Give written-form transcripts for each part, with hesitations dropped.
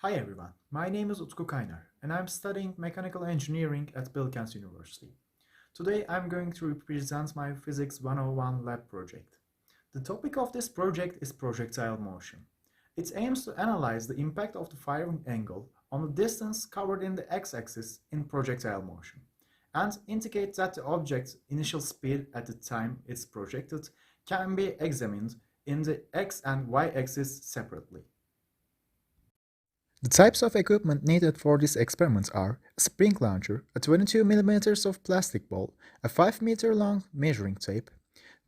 Hi everyone, my name is Utku Kaynar and I'm studying mechanical engineering at Bilkent University. Today I'm going to present my Physics 101 lab project. The topic of this project is projectile motion. It aims to analyze the impact of the firing angle on the distance covered in the x-axis in projectile motion and indicate that the object's initial speed at the time it's projected can be examined in the x and y-axis separately. The types of equipment needed for this experiment are a spring launcher, a 22 mm of plastic ball, a 5-meter long measuring tape,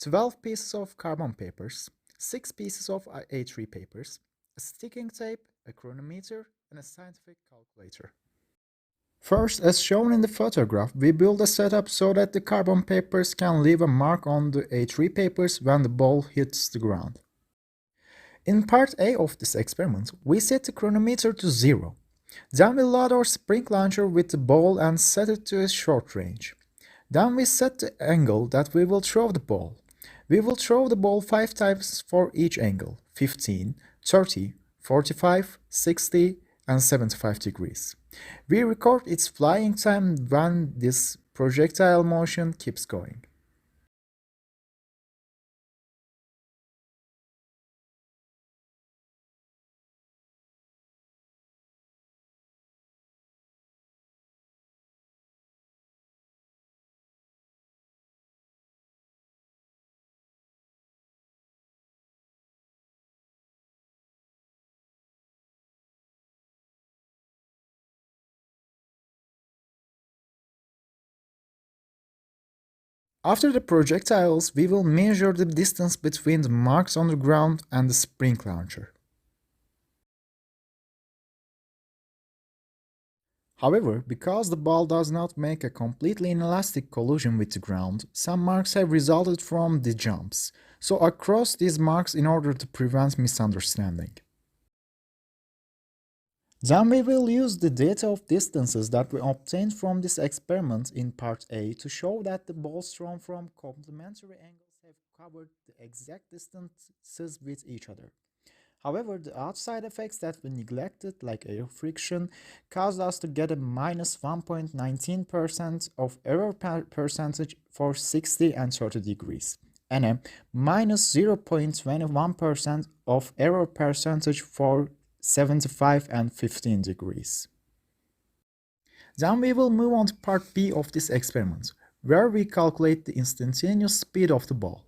12 pieces of carbon papers, 6 pieces of A3 papers, a sticking tape, a chronometer, and a scientific calculator. First, as shown in the photograph, we build a setup so that the carbon papers can leave a mark on the A3 papers when the ball hits the ground. In part A of this experiment, we set the chronometer to 0. Then we load our spring launcher with the ball and set it to a short range. Then we set the angle that we will throw the ball. We will throw the ball 5 times for each angle: 15, 30, 45, 60, and 75 degrees. We record its flying time when this projectile motion keeps going. After the projectiles, we will measure the distance between the marks on the ground and the spring launcher. However, because the ball does not make a completely inelastic collision with the ground, some marks have resulted from the jumps, so I cross these marks in order to prevent misunderstanding. Then we will use the data of distances that we obtained from this experiment in part A to show that the balls thrown from complementary angles have covered the exact distances with each other. However, the outside effects that we neglected, like air friction, caused us to get a minus 1.19% of error percentage for 60 and 30 degrees, and a minus 0.21% of error percentage for 75 and 15 degrees. Then we will move on to part B of this experiment, where we calculate the instantaneous speed of the ball.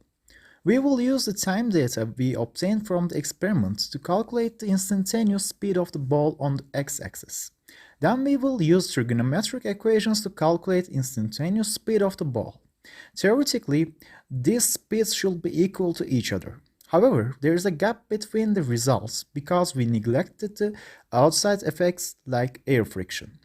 We will use the time data we obtained from the experiment to calculate the instantaneous speed of the ball on the x-axis. Then we will use trigonometric equations to calculate instantaneous speed of the ball. Theoretically, these speeds should be equal to each other. However, there is a gap between the results because we neglected the outside effects like air friction.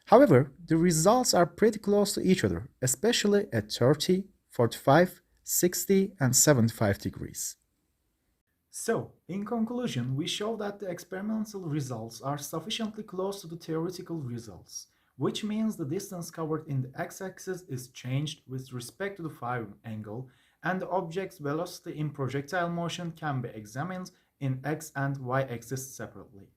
However, the results are pretty close to each other, especially at 30, 45, 60 and 75 degrees. So, in conclusion, we show that the experimental results are sufficiently close to the theoretical results, which means the distance covered in the x-axis is changed with respect to the firing angle, and the object's velocity in projectile motion can be examined in x and y-axis separately.